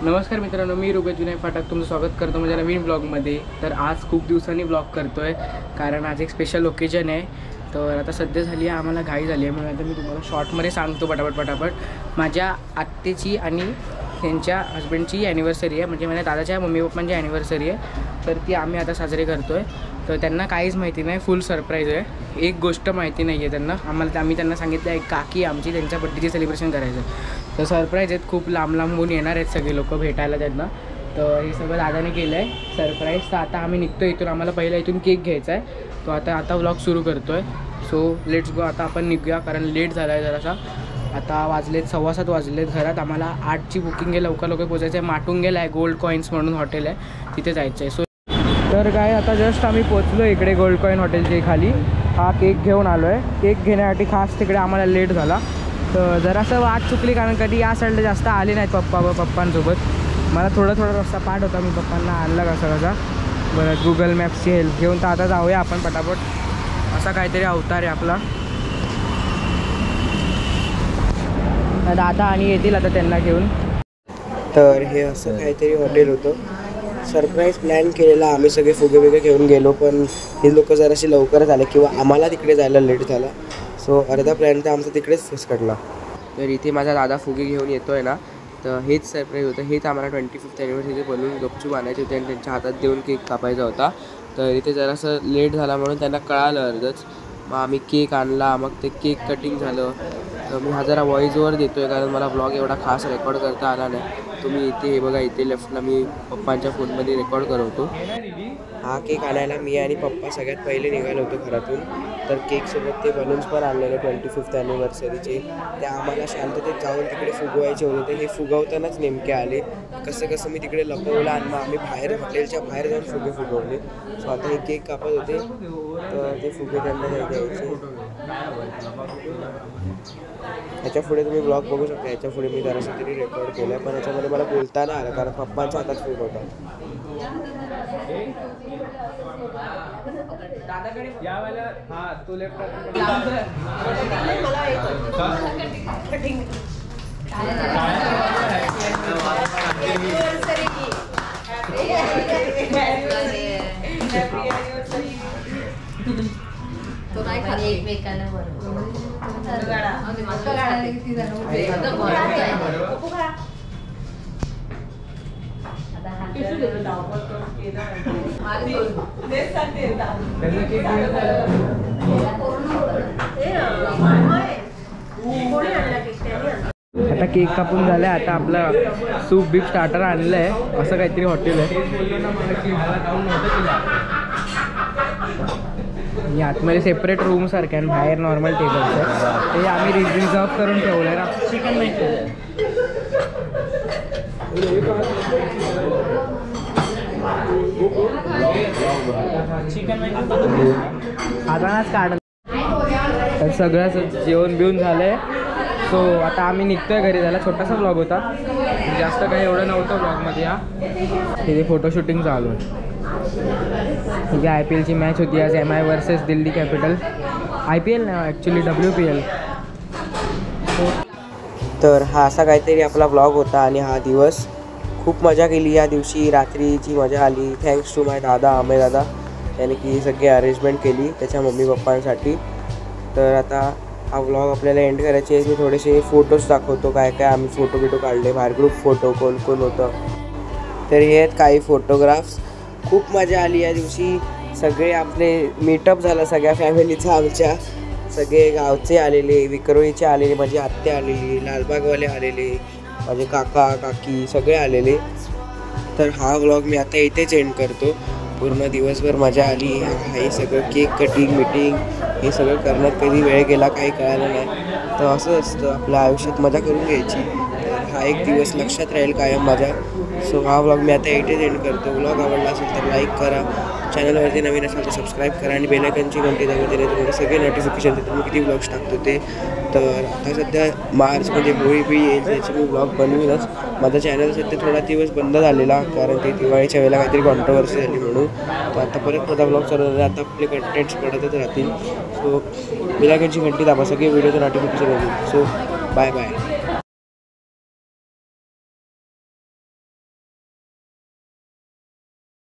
नमस्कार मित्रांनो, मी रुपेश जुने फाटक तुमचं स्वागत करतो माझ्या नवीन ब्लॉगमध्ये। तर आज खूप दिवसांनी ब्लॉग करतो आहे कारण आज एक स्पेशल ओकेजन आहे। तर आता सध्या झाली आहे, आम्हाला घाई झाली आहे म्हणून आता मी तुम्हाला शॉर्टमध्ये सांगतो पटापट। माझ्या आत्तेची आणि त्यांच्या हस्बंडची ॲनिव्हर्सरी आहे, म्हणजे माझ्या दादाच्या मम्मी पप्पांची ॲनिव्हर्सरी आहे। तर ती आम्ही आता साजरी करतो आहे। तर त्यांना काहीच माहिती नाही, फुल सरप्राईज आहे। एक गोष्ट माहिती नाही आहे त्यांना, आम्ही त्यांना सांगितलं आहे काकी आमची त्यांच्या बड्डेची सेलिब्रेशन करायचं। तर सरप्राईज आहेत, खूप लांबून येणार आहेत सगळे लोक भेटायला त्यांना। तर हे सगळं दादाने केलं आहे सरप्राईज। तर आता आम्ही निघतो इथून, आम्हाला पहिला इथून केक घ्यायचा आहे। तो आता व्लॉग सुरू करतो आहे। सो लेट्स गो, आता आपण निघूया कारण लेट झाला आहे जरासा। आता वाजलेत 7:15 वाजलेत। घरात आम्हाला 8ची बुकिंग आहे, लवकर पोचायचं आहे। माटुंगेला आहे गोल्ड कॉईन्स म्हणून हॉटेल आहे, तिथे जायचं आहे। सो तर काय आता जस्ट आम्ही पोचलो इकडे गोल्ड कॉईन हॉटेलच्या खाली। हा केक घेऊन आलो आहे, केक घेण्यासाठी खास तिकडे आम्हाला लेट झाला। तर जरासं वाट चुकली कारण कधी या साईडला जास्त आले नाहीत पप्पांसोबत। मला थोडा रस्ता पाठ होता, मी पप्पांना आणला कसा बरं गुगल मॅप्सची हेल्प घेऊन। तर आता जाऊया आपण पटापट। असा काहीतरी अवतार आहे आपला। दादा आणि येतील आता त्यांना घेऊन। तर हे असं काहीतरी हॉटेल होतं, सरप्राईज प्लॅन केलेला। आम्ही सगळे फुगे घेऊन गेलो, पण हे लोक जराशी लवकरच आले किंवा आम्हाला तिकडे जायला लेट झाला। सो अर्धा प्लॅन तर आमचा तिकडेच फिसकटला। तर इथे माझा दादा फुगे घेऊन येतो आहे ना, तर हेच सरप्राईज होतं। हेच आम्हाला 25th ॲनिव्हर्सरीचे बनवून गपचूप आणायचे होते आणि त्यांच्या हातात देऊन केक कापायचा होता। तर इथे जरासं लेट झाला म्हणून त्यांना कळालं अर्धच। मग आम्ही केक आणला, मग ते केक कटिंग झालं। तर मी हा जरा व्हॉईस ओव्हर देतो आहे कारण मला ब्लॉग एवढा खास रेकॉर्ड करता आला नाही। तुम्ही इथे हे बघा, इथे लेफ्टला मी पप्पांच्या फोनमध्ये रेकॉर्ड करवतो। हा केक आणायला मी आणि पप्पा सगळ्यात पहिले निघालो होतो घरातून। तर केकसोबत ते बलून्स पण आणलेले 25th ॲनिव्हर्सरीचे, ते आम्हाला शांततेत जाऊन तिकडे फुगवायचे होते। तर हे फुगवतानाच नेमके आले, कसं मी तिकडे लपवलं आणि मग आम्ही बाहेर हॉटेलच्या बाहेर जाऊन फुगे फुगवले। सो आता हे केक कापत होते, तर ते फुगे त्यांना द्यायचे। ह्याच्या पुढे तुम्ही ब्लॉग बघू शकता, ह्याच्या पुढे मी जरासं तरी रेकॉर्ड केलं आहे, पण ह्याच्यामध्ये मला बोलता नाही आलं कारण पप्पांच्या हातात फुग होता। एकमेकांना आता केक कापून झालं आहे। आता आपला सूप बीफ स्टार्टर आणलं आहे, असं काहीतरी हॉटेल आहे। आणि आतमध्ये सेपरेट रूम सारखे आणि बाहेर नॉर्मल टेबल्स आहे। ते आम्ही रिझर्व करून ठेवलं आहे ना। चिकन आताच काढलं तर सगळं जेवण बिवून झालं आहे। सो आता आम्ही निघतोय घरी जायला। छोटासा ब्लॉग होता, जास्त काही एवढं नव्हतं ब्लॉगमध्ये। तिथे फोटोशूटिंग चालू आहे। ठीक आहे, IPLची मॅच होती आज, MI versus Delhi capital. IPL नाही ॲक्च्युली WPL। तर हा असा काहीतरी आपला ब्लॉग होता आणि हा दिवस खूप मजा केली। या दिवशी रात्रीची मजा आली, थँक्स टू माय दादा अमेय दादा, त्याने की सगळी अरेंजमेंट केली त्याच्या मम्मी पप्पांसाठी। तर आता हा व्लॉग आपल्याला एंड करायचे आहे। मी थोडेसे फोटोज दाखवतो, काय आम्ही फोटो काढले बाहेर, ग्रुप फोटो कोण होतं। तर हे आहेत काही फोटोग्राफ्स। खूप मजा आली या दिवशी, सगळे आपले मीटअप झालं सगळ्या फॅमिलीचा आमच्या। सगळे गावचे आलेले, विक्रोळीचे आलेले, माझी आत्या आलेली, लालबागवाले आलेले, माझे काका काकी सगळे आलेले। तर हा व्लॉग मी आता इथेच एंड करतो। पूर्ण दिवसभर मजा आली, हे सगळं केक कटिंग मीटिंग हे सगळं करण्यात कधी वेळ गेला काही कळालं नाही। तर असं असतं आपल्या आयुष्यात, मजा करून घ्यायची। तर हा एक दिवस लक्षात राहील कायम माझ्या। सो हा व्लॉग मी आता इथेच एंड करतो। व्लॉग आवडला असेल तर लाईक करा, चॅनलवरती नवीन असाल तर सबस्क्राईब करा आणि बेल आयकॉनची घंटी दाबून दिली तुम्हाला सगळे नोटिफिकेशन देतो मी किती व्लॉग्स टाकतो ते। तर आता सध्या मार्च म्हणजे होळी येईल त्याचे मी व्लॉग बनवीनच। माझा चॅनल सध्या थोडा दिवस बंद झालेला कारण ते दिवाळीच्या वेळेला काहीतरी कॉन्ट्रोवर्सी झाली म्हणून। तर आता परत माझा व्लॉग चालू झाला, आता आपले कंटेंट्स पडतच राहतील। सो बेल आयकॉनची घंटी दाबा, सगळे व्हिडिओचं नोटिफिकेशन येतील। So bye bye.